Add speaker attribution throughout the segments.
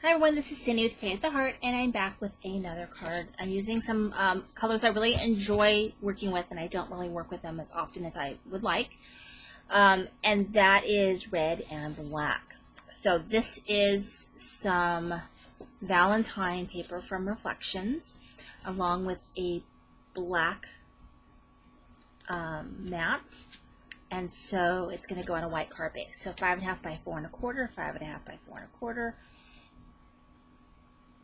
Speaker 1: Hi everyone, this is Cindy with Create with the Heart, and I'm back with another card. I'm using some colors I really enjoy working with, and I don't really work with them as often as I would like. And that is red and black. So this is some Valentine paper from Reflections, along with a black mat. And so it's going to go on a white card base. So 5.5 by 4 1/4, 5.5 by 4 1/4.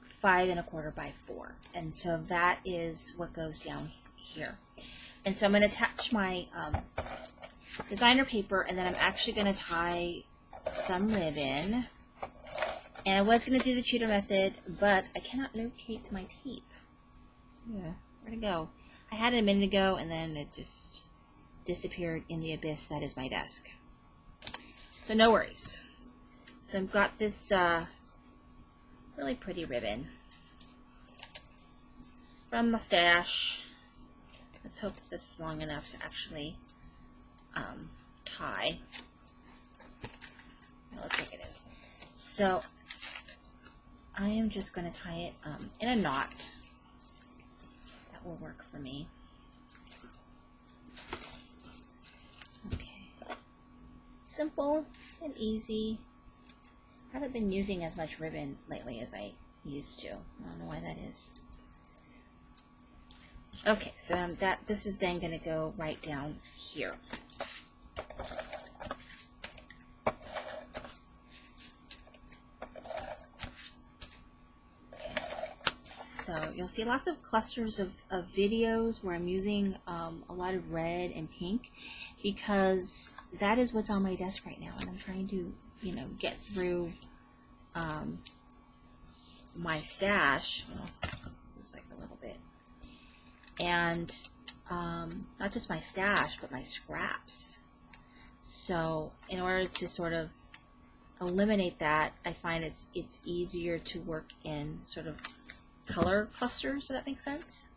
Speaker 1: 5 1/4 by 4, and so that is what goes down here. And so I'm going to attach my designer paper, and then I'm actually going to tie some ribbon. And I was going to do the cheater method, but I cannot locate my tape. Yeah, where'd it go? I had it a minute ago, and then it just disappeared in the abyss that is my desk. So no worries. So I've got this really pretty ribbon from my stash. Let's hope that this is long enough to actually tie. It looks like it is. So I am just going to tie it in a knot. That will work for me. Okay. Simple and easy. I haven't been using as much ribbon lately as I used to. I don't know why that is. Okay, so this is then going to go right down here. So you'll see lots of clusters of videos where I'm using a lot of red and pink, because that is what's on my desk right now, and I'm trying to, you know, get through my stash. Well, this is like a little bit, and not just my stash, but my scraps. So in order to sort of eliminate that, I find it's easier to work in sort of color clusters, so that makes sense.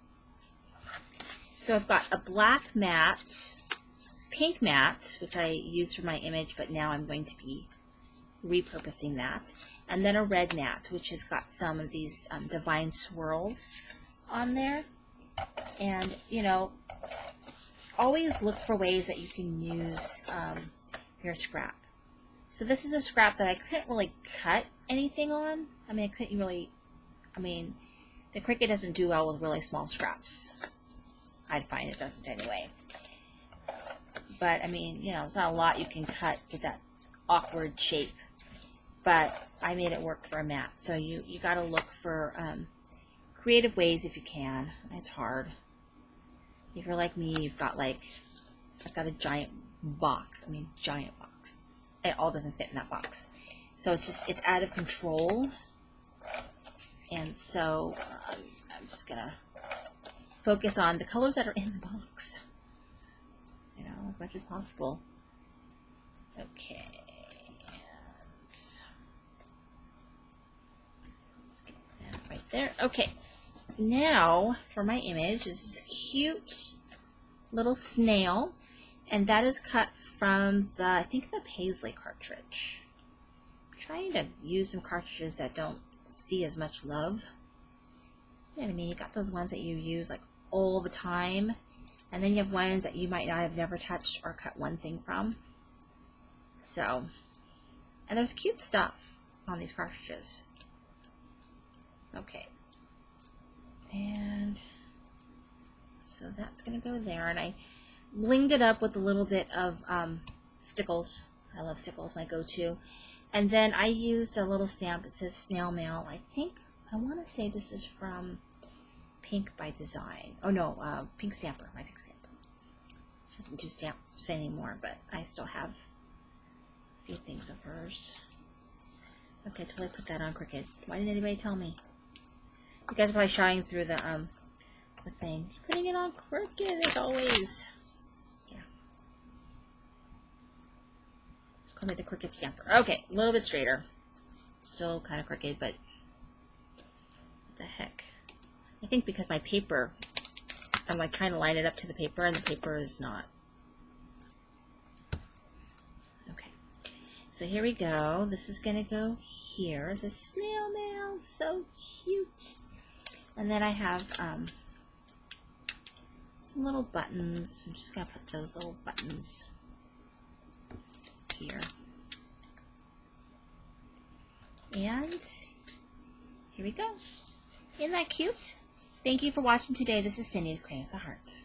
Speaker 1: So I've got a black mat, pink mat, which I used for my image, but now I'm going to be repurposing that, and then a red mat, which has got some of these divine swirls on there. And, you know, always look for ways that you can use your scrap. So this is a scrap that I couldn't really cut anything on. I mean, the Cricut doesn't do well with really small scraps. I'd find it doesn't anyway. But, I mean, you know, it's not a lot you can cut with that awkward shape. But I made it work for a mat. So you got to look for creative ways if you can. It's hard. If you're like me, you've got like, I've got a giant box. I mean, giant box. It all doesn't fit in that box. So it's out of control. And so I'm just going to focus on the colors that are in the box, you know, as much as possible. Okay. Let's get that right there. Okay. Now for my image, this is cute little snail, and that is cut from the, I think, the Paisley cartridge. I'm trying to use some cartridges that don't see as much love. You know what I mean? You got those ones that you use like all the time, and then you have ones that you might not have never touched or cut one thing from. So, and there's cute stuff on these cartridges. Okay, and so that's gonna go there, and I blinged it up with a little bit of stickles. I love stickles, my go-to. And then I used a little stamp that says Snail Mail. I want to say this is from Pink by Design. Oh no, Pink Stamper, my Pink Stamper. She doesn't do stamps anymore, but I still have a few things of hers. Okay, till I put that on Cricut. Why didn't anybody tell me? You guys are probably shouting through the thing. Putting it on Cricut as always. Let's call me the Cricut Stamper. Okay, a little bit straighter. Still kind of crooked, but what the heck? I think because my paper, I'm like trying to line it up to the paper, and the paper is not. Okay. So So here we go. This is going to go here as a snail mail. So cute. And then I have some little buttons. I'm just going to put those little buttons here. And here we go. Isn't that cute? Thank you for watching today. This is Cindy with Creating with a Heart.